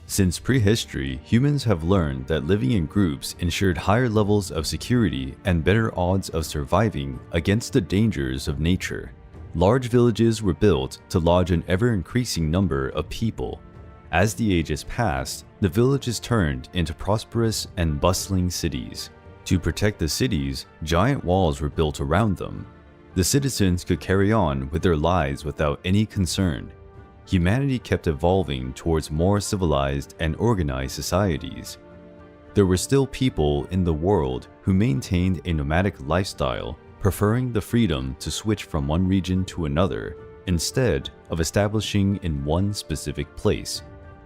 Since prehistory, humans have learned that living in groups ensured higher levels of security and better odds of surviving against the dangers of nature. Large villages were built to lodge an ever-increasing number of people. As the ages passed, the villages turned into prosperous and bustling cities. To protect the cities, giant walls were built around them. The citizens could carry on with their lives without any concern. Humanity kept evolving towards more civilized and organized societies. There were still people in the world who maintained a nomadic lifestyle, preferring the freedom to switch from one region to another, instead of establishing in one specific place.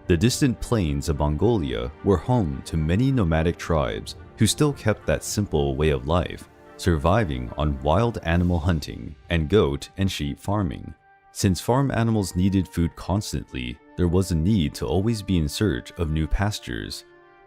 The distant plains of Mongolia were home to many nomadic tribes who still kept that simple way of life, surviving on wild animal hunting and goat and sheep farming. Since farm animals needed food constantly, there was a need to always be in search of new pastures.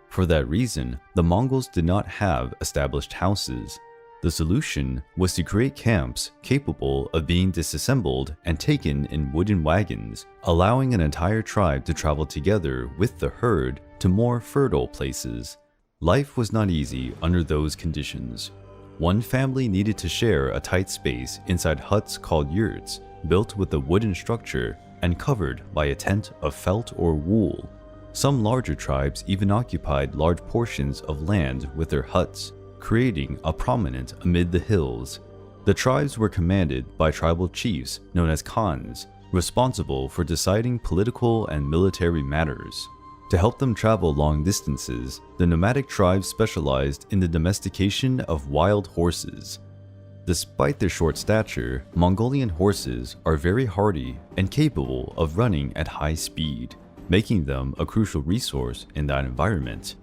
For that reason, the Mongols did not have established houses. The solution was to create camps capable of being disassembled and taken in wooden wagons, allowing an entire tribe to travel together with the herd to more fertile places. Life was not easy under those conditions. One family needed to share a tight space inside huts called yurts, built with a wooden structure and covered by a tent of felt or wool. Some larger tribes even occupied large portions of land with their huts, creating a prominence amid the hills. The tribes were commanded by tribal chiefs known as Khans, responsible for deciding political and military matters. To help them travel long distances, the nomadic tribes specialized in the domestication of wild horses. Despite their short stature, Mongolian horses are very hardy and capable of running at high speed, making them a crucial resource in that environment.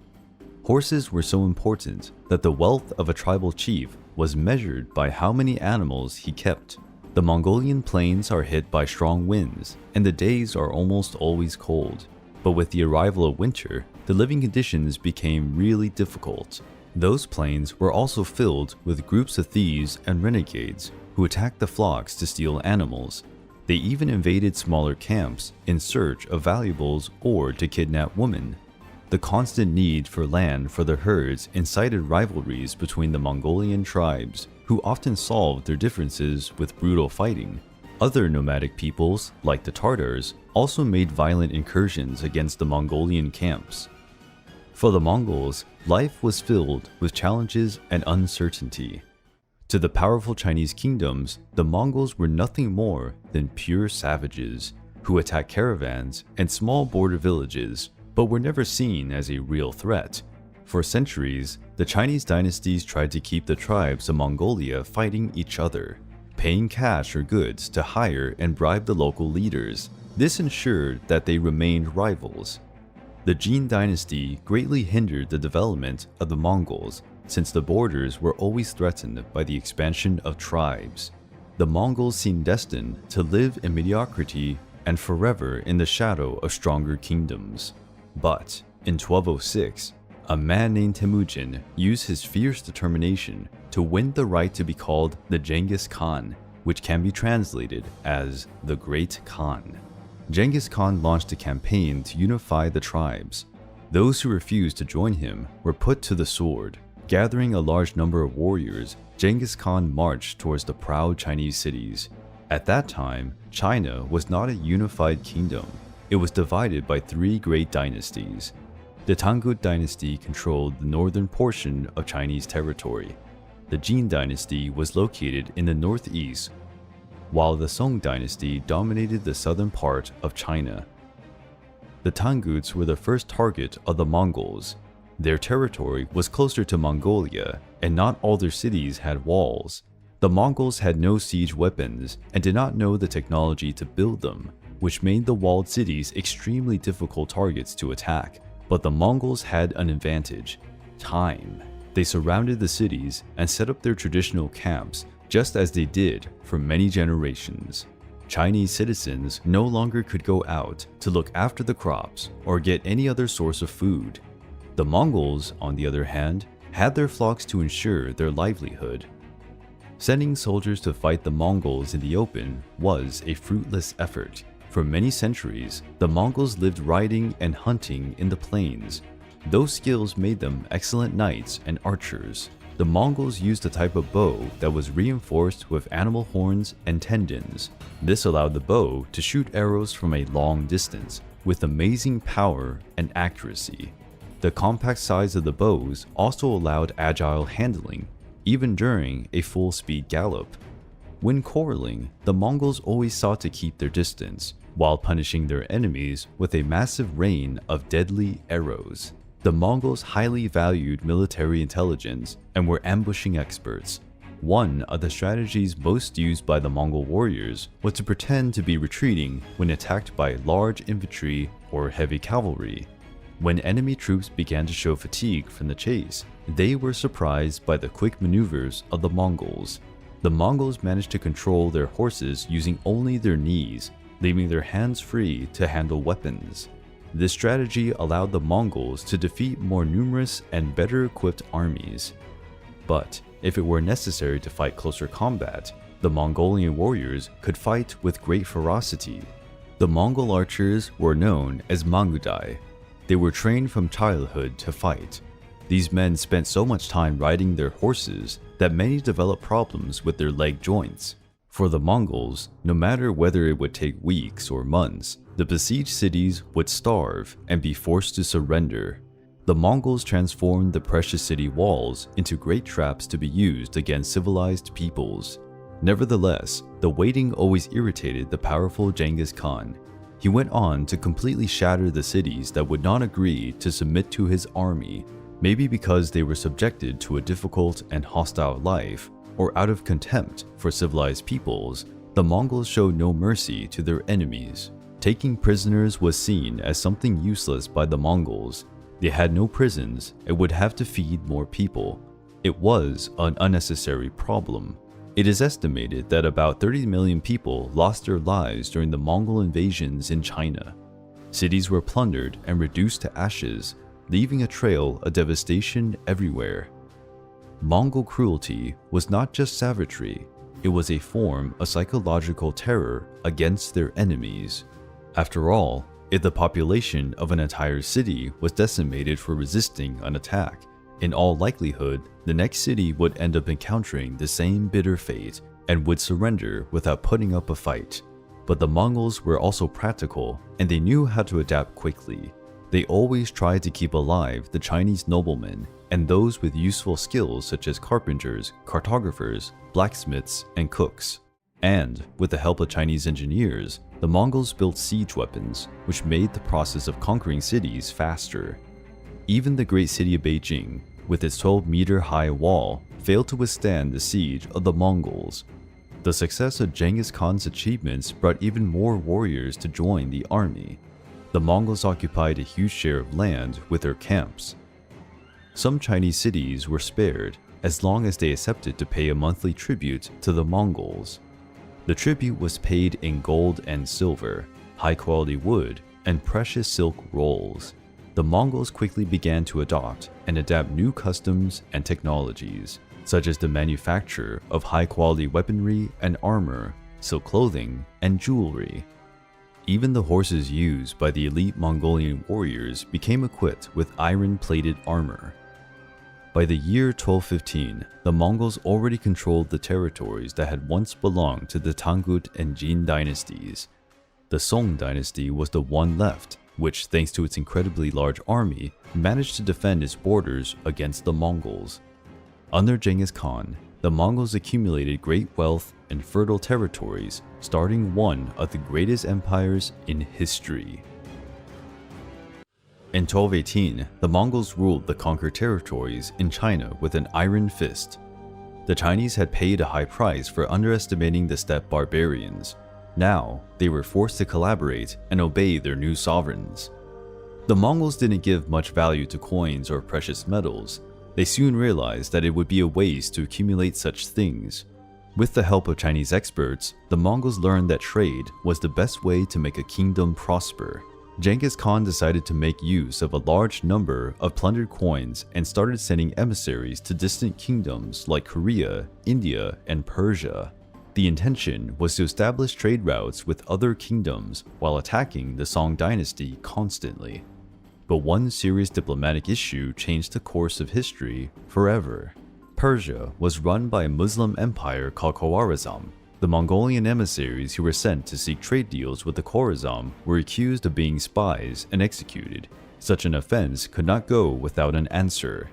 Horses were so important that the wealth of a tribal chief was measured by how many animals he kept. The Mongolian plains are hit by strong winds, and the days are almost always cold. But with the arrival of winter, the living conditions became really difficult. Those plains were also filled with groups of thieves and renegades who attacked the flocks to steal animals. They even invaded smaller camps in search of valuables or to kidnap women. The constant need for land for their herds incited rivalries between the Mongolian tribes, who often solved their differences with brutal fighting. Other nomadic peoples, like the Tatars, also made violent incursions against the Mongolian camps. For the Mongols, life was filled with challenges and uncertainty. To the powerful Chinese kingdoms, the Mongols were nothing more than pure savages who attacked caravans and small border villages, but were never seen as a real threat. For centuries, the Chinese dynasties tried to keep the tribes of Mongolia fighting each other, paying cash or goods to hire and bribe the local leaders. This ensured that they remained rivals. The Jin dynasty greatly hindered the development of the Mongols, since the borders were always threatened by the expansion of tribes. The Mongols seemed destined to live in mediocrity and forever in the shadow of stronger kingdoms. But in 1206, a man named Temujin used his fierce determination to win the right to be called the Genghis Khan, which can be translated as the Great Khan. Genghis Khan launched a campaign to unify the tribes. Those who refused to join him were put to the sword. Gathering a large number of warriors, Genghis Khan marched towards the proud Chinese cities. At that time, China was not a unified kingdom. It was divided by three great dynasties. The Tangut dynasty controlled the northern portion of Chinese territory. The Jin dynasty was located in the northeast, while the Song dynasty dominated the southern part of China. The Tanguts were the first target of the Mongols. Their territory was closer to Mongolia, and not all their cities had walls. The Mongols had no siege weapons and did not know the technology to build them, which made the walled cities extremely difficult targets to attack. But the Mongols had an advantage: time. They surrounded the cities and set up their traditional camps, just as they did for many generations. Chinese citizens no longer could go out to look after the crops or get any other source of food. The Mongols, on the other hand, had their flocks to ensure their livelihood. Sending soldiers to fight the Mongols in the open was a fruitless effort. For many centuries, the Mongols lived riding and hunting in the plains. Those skills made them excellent knights and archers. The Mongols used a type of bow that was reinforced with animal horns and tendons. This allowed the bow to shoot arrows from a long distance with amazing power and accuracy. The compact size of the bows also allowed agile handling, even during a full-speed gallop. When quarreling, the Mongols always sought to keep their distance, while punishing their enemies with a massive rain of deadly arrows. The Mongols highly valued military intelligence and were ambushing experts. One of the strategies most used by the Mongol warriors was to pretend to be retreating when attacked by large infantry or heavy cavalry. When enemy troops began to show fatigue from the chase, they were surprised by the quick maneuvers of the Mongols. The Mongols managed to control their horses using only their knees, leaving their hands free to handle weapons. This strategy allowed the Mongols to defeat more numerous and better equipped armies. But if it were necessary to fight closer combat, the Mongolian warriors could fight with great ferocity. The Mongol archers were known as Mangudai. They were trained from childhood to fight. These men spent so much time riding their horses that many developed problems with their leg joints. For the Mongols, no matter whether it would take weeks or months, the besieged cities would starve and be forced to surrender. The Mongols transformed the precious city walls into great traps to be used against civilized peoples. Nevertheless, the waiting always irritated the powerful Genghis Khan. He went on to completely shatter the cities that would not agree to submit to his army, maybe because they were subjected to a difficult and hostile life, or out of contempt for civilized peoples. The Mongols showed no mercy to their enemies. Taking prisoners was seen as something useless by the Mongols. They had no prisons and would have to feed more people. It was an unnecessary problem. It is estimated that about 30 million people lost their lives during the Mongol invasions in China. Cities were plundered and reduced to ashes, leaving a trail of devastation everywhere. Mongol cruelty was not just savagery, it was a form of psychological terror against their enemies. After all, if the population of an entire city was decimated for resisting an attack, in all likelihood, the next city would end up encountering the same bitter fate and would surrender without putting up a fight. But the Mongols were also practical, and they knew how to adapt quickly. They always tried to keep alive the Chinese noblemen and those with useful skills such as carpenters, cartographers, blacksmiths, and cooks. And, with the help of Chinese engineers, the Mongols built siege weapons, which made the process of conquering cities faster. Even the great city of Beijing, with its 12-meter-high wall, failed to withstand the siege of the Mongols. The success of Genghis Khan's achievements brought even more warriors to join the army. The Mongols occupied a huge share of land with their camps. Some Chinese cities were spared as long as they accepted to pay a monthly tribute to the Mongols. The tribute was paid in gold and silver, high-quality wood, and precious silk rolls. The Mongols quickly began to adopt and adapt new customs and technologies, such as the manufacture of high-quality weaponry and armor, silk clothing, and jewelry. Even the horses used by the elite Mongolian warriors became equipped with iron-plated armor. By the year 1215, the Mongols already controlled the territories that had once belonged to the Tangut and Jin dynasties. The Song dynasty was the one left, which, thanks to its incredibly large army, managed to defend its borders against the Mongols. Under Genghis Khan, the Mongols accumulated great wealth and fertile territories, starting one of the greatest empires in history. In 1218, the Mongols ruled the conquered territories in China with an iron fist. The Chinese had paid a high price for underestimating the steppe barbarians. Now, they were forced to collaborate and obey their new sovereigns. The Mongols didn't give much value to coins or precious metals. They soon realized that it would be a waste to accumulate such things. With the help of Chinese experts, the Mongols learned that trade was the best way to make a kingdom prosper. Genghis Khan decided to make use of a large number of plundered coins and started sending emissaries to distant kingdoms like Korea, India, and Persia. The intention was to establish trade routes with other kingdoms while attacking the Song dynasty constantly. But one serious diplomatic issue changed the course of history forever. Persia was run by a Muslim empire called Khwarezm. The Mongolian emissaries who were sent to seek trade deals with the Khwarezm were accused of being spies and executed. Such an offense could not go without an answer.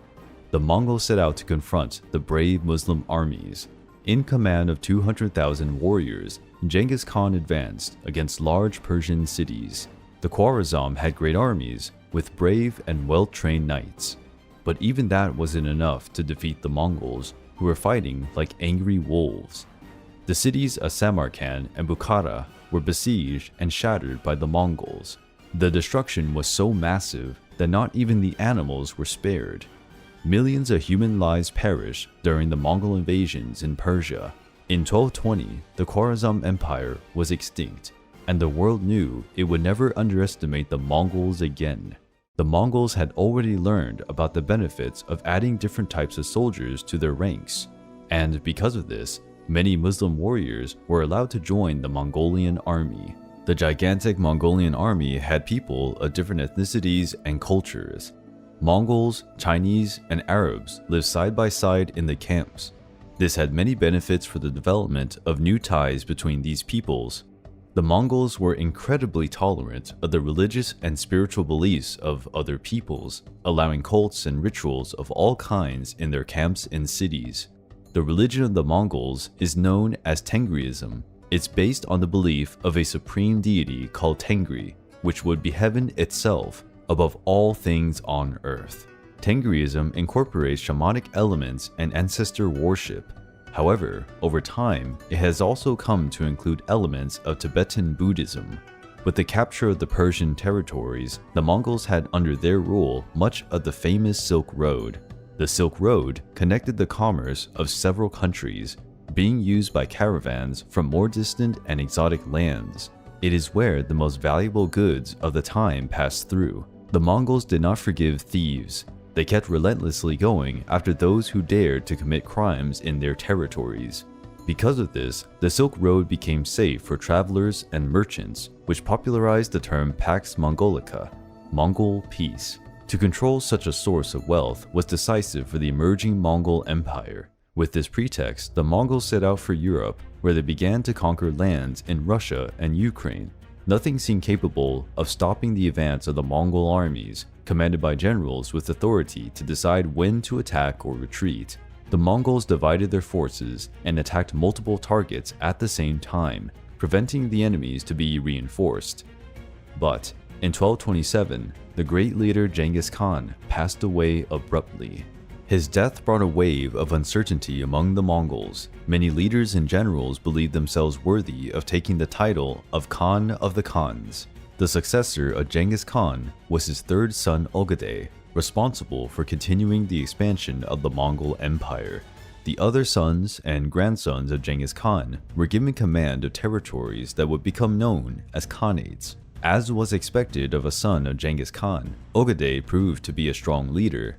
The Mongols set out to confront the brave Muslim armies. In command of 200,000 warriors, Genghis Khan advanced against large Persian cities. The Khwarezm had great armies with brave and well-trained knights. But even that wasn't enough to defeat the Mongols, who were fighting like angry wolves. The cities of Samarkand and Bukhara were besieged and shattered by the Mongols. The destruction was so massive that not even the animals were spared. Millions of human lives perished during the Mongol invasions in Persia. In 1220, the Khwarezm Empire was extinct, and the world knew it would never underestimate the Mongols again. The Mongols had already learned about the benefits of adding different types of soldiers to their ranks, and because of this, many Muslim warriors were allowed to join the Mongolian army. The gigantic Mongolian army had people of different ethnicities and cultures. Mongols, Chinese, and Arabs lived side by side in the camps. This had many benefits for the development of new ties between these peoples. The Mongols were incredibly tolerant of the religious and spiritual beliefs of other peoples, allowing cults and rituals of all kinds in their camps and cities. The religion of the Mongols is known as Tengriism. It's based on the belief of a supreme deity called Tengri, which would be heaven itself, above all things on earth. Tengriism incorporates shamanic elements and ancestor worship. However, over time, it has also come to include elements of Tibetan Buddhism. With the capture of the Persian territories, the Mongols had under their rule much of the famous Silk Road. The Silk Road connected the commerce of several countries, being used by caravans from more distant and exotic lands. It is where the most valuable goods of the time passed through. The Mongols did not forgive thieves. They kept relentlessly going after those who dared to commit crimes in their territories. Because of this, the Silk Road became safe for travelers and merchants, which popularized the term Pax Mongolica, Mongol peace. To control such a source of wealth was decisive for the emerging Mongol Empire. With this pretext, the Mongols set out for Europe, where they began to conquer lands in Russia and Ukraine. Nothing seemed capable of stopping the advance of the Mongol armies, commanded by generals with authority to decide when to attack or retreat. The Mongols divided their forces and attacked multiple targets at the same time, preventing the enemies to be reinforced. But in 1227, the great leader Genghis Khan passed away abruptly. His death brought a wave of uncertainty among the Mongols. Many leaders and generals believed themselves worthy of taking the title of Khan of the Khans. The successor of Genghis Khan was his third son Ogedei, responsible for continuing the expansion of the Mongol Empire. The other sons and grandsons of Genghis Khan were given command of territories that would become known as Khanates. As was expected of a son of Genghis Khan, Ogedei proved to be a strong leader.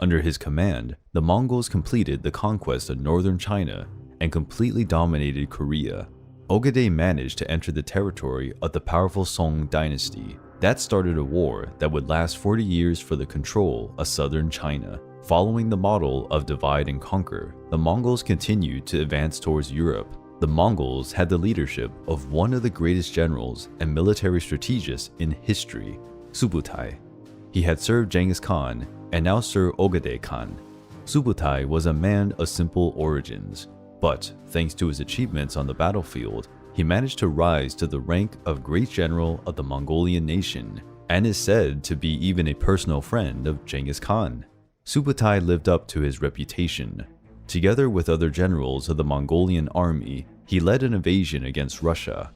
Under his command, the Mongols completed the conquest of northern China and completely dominated Korea. Ogedei managed to enter the territory of the powerful Song dynasty. That started a war that would last 40 years for the control of southern China. Following the model of divide and conquer, the Mongols continued to advance towards Europe. The Mongols had the leadership of one of the greatest generals and military strategists in history, Subutai. He had served Genghis Khan and now served Ogedei Khan. Subutai was a man of simple origins, but thanks to his achievements on the battlefield, he managed to rise to the rank of great general of the Mongolian nation, and is said to be even a personal friend of Genghis Khan. Subutai lived up to his reputation. Together with other generals of the Mongolian army, he led an invasion against Russia.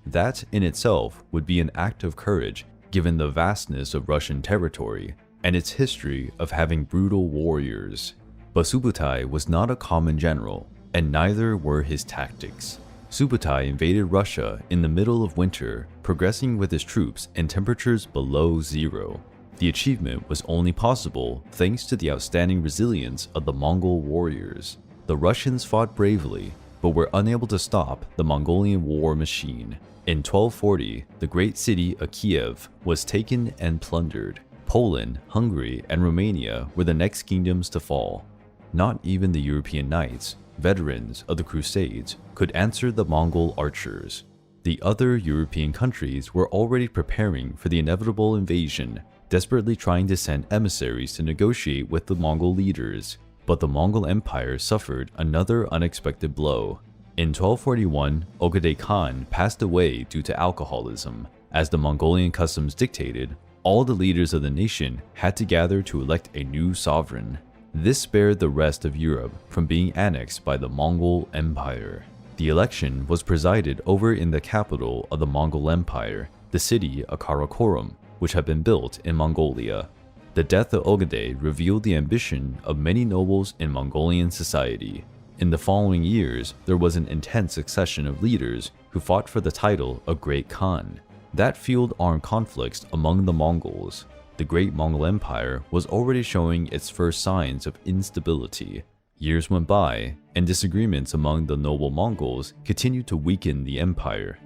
That in itself would be an act of courage given the vastness of Russian territory and its history of having brutal warriors. But Subutai was not a common general, and neither were his tactics. Subutai invaded Russia in the middle of winter, progressing with his troops in temperatures below zero. The achievement was only possible thanks to the outstanding resilience of the Mongol warriors. The Russians fought bravely, but were unable to stop the Mongolian war machine. In 1240, the great city of Kiev was taken and plundered. Poland, Hungary, and Romania were the next kingdoms to fall. Not even the European knights, veterans of the Crusades, could answer the Mongol archers. The other European countries were already preparing for the inevitable invasion, desperately trying to send emissaries to negotiate with the Mongol leaders. But the Mongol Empire suffered another unexpected blow. In 1241, Kublai Khan passed away due to alcoholism. As the Mongolian customs dictated, all the leaders of the nation had to gather to elect a new sovereign. This spared the rest of Europe from being annexed by the Mongol Empire. The election was presided over in the capital of the Mongol Empire, the city of Karakorum, which had been built in Mongolia. The death of Kublai revealed the ambition of many nobles in Mongolian society. In the following years, there was an intense succession of leaders who fought for the title of Great Khan. That fueled armed conflicts among the Mongols. The Great Mongol Empire was already showing its first signs of instability. Years went by, and disagreements among the noble Mongols continued to weaken the empire.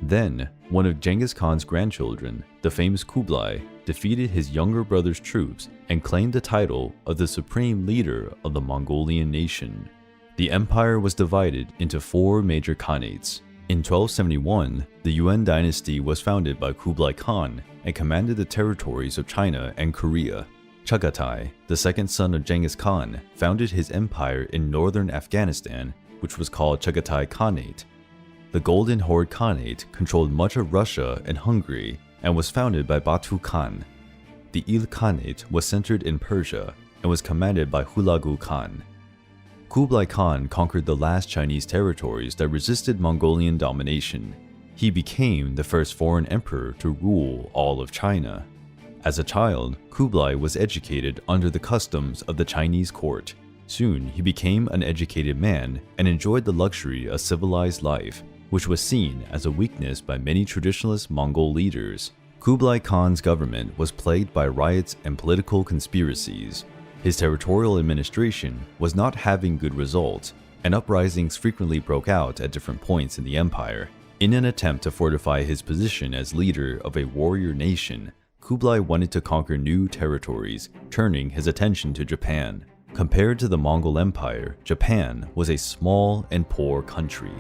Then, one of Genghis Khan's grandchildren, the famous Kublai, defeated his younger brother's troops and claimed the title of the supreme leader of the Mongolian nation. The empire was divided into 4 major khanates. In 1271, the Yuan dynasty was founded by Kublai Khan and commanded the territories of China and Korea. Chagatai, the second son of Genghis Khan, founded his empire in northern Afghanistan, which was called Chagatai Khanate. The Golden Horde Khanate controlled much of Russia and Hungary and was founded by Batu Khan. The Il Khanate was centered in Persia and was commanded by Hulagu Khan. Kublai Khan conquered the last Chinese territories that resisted Mongolian domination. He became the first foreign emperor to rule all of China. As a child, Kublai was educated under the customs of the Chinese court. Soon, he became an educated man and enjoyed the luxury of civilized life, which was seen as a weakness by many traditionalist Mongol leaders. Kublai Khan's government was plagued by riots and political conspiracies. His territorial administration was not having good results, and uprisings frequently broke out at different points in the empire. In an attempt to fortify his position as leader of a warrior nation, Kublai wanted to conquer new territories, turning his attention to Japan. Compared to the Mongol Empire, Japan was a small and poor country.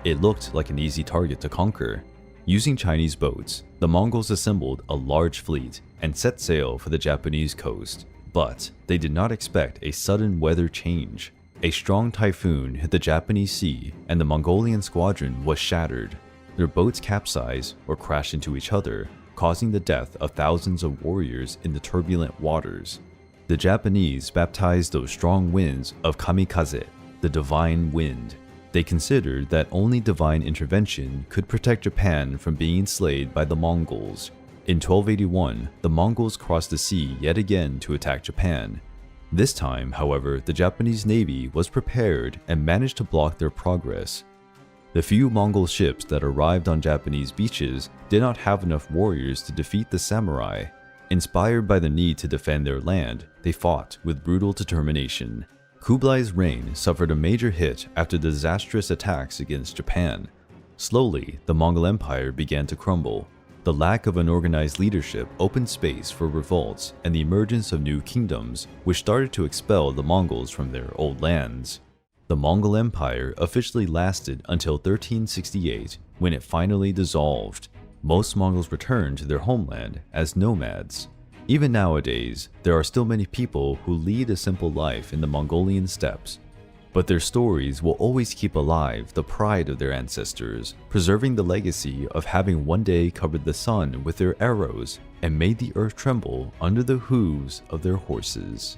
It looked like an easy target to conquer. Using Chinese boats, the Mongols assembled a large fleet and set sail for the Japanese coast. But they did not expect a sudden weather change. A strong typhoon hit the Japanese sea and the Mongolian squadron was shattered. Their boats capsized or crashed into each other, causing the death of thousands of warriors in the turbulent waters. The Japanese baptized those strong winds of kamikaze, the divine wind. They considered that only divine intervention could protect Japan from being enslaved by the Mongols. In 1281, the Mongols crossed the sea yet again to attack Japan. This time, however, the Japanese navy was prepared and managed to block their progress. The few Mongol ships that arrived on Japanese beaches did not have enough warriors to defeat the samurai. Inspired by the need to defend their land, they fought with brutal determination. Kublai's reign suffered a major hit after the disastrous attacks against Japan. Slowly, the Mongol Empire began to crumble. The lack of an organized leadership opened space for revolts and the emergence of new kingdoms, which started to expel the Mongols from their old lands. The Mongol Empire officially lasted until 1368, when it finally dissolved. Most Mongols returned to their homeland as nomads. Even nowadays, there are still many people who lead a simple life in the Mongolian steppes. But their stories will always keep alive the pride of their ancestors, preserving the legacy of having one day covered the sun with their arrows and made the earth tremble under the hooves of their horses.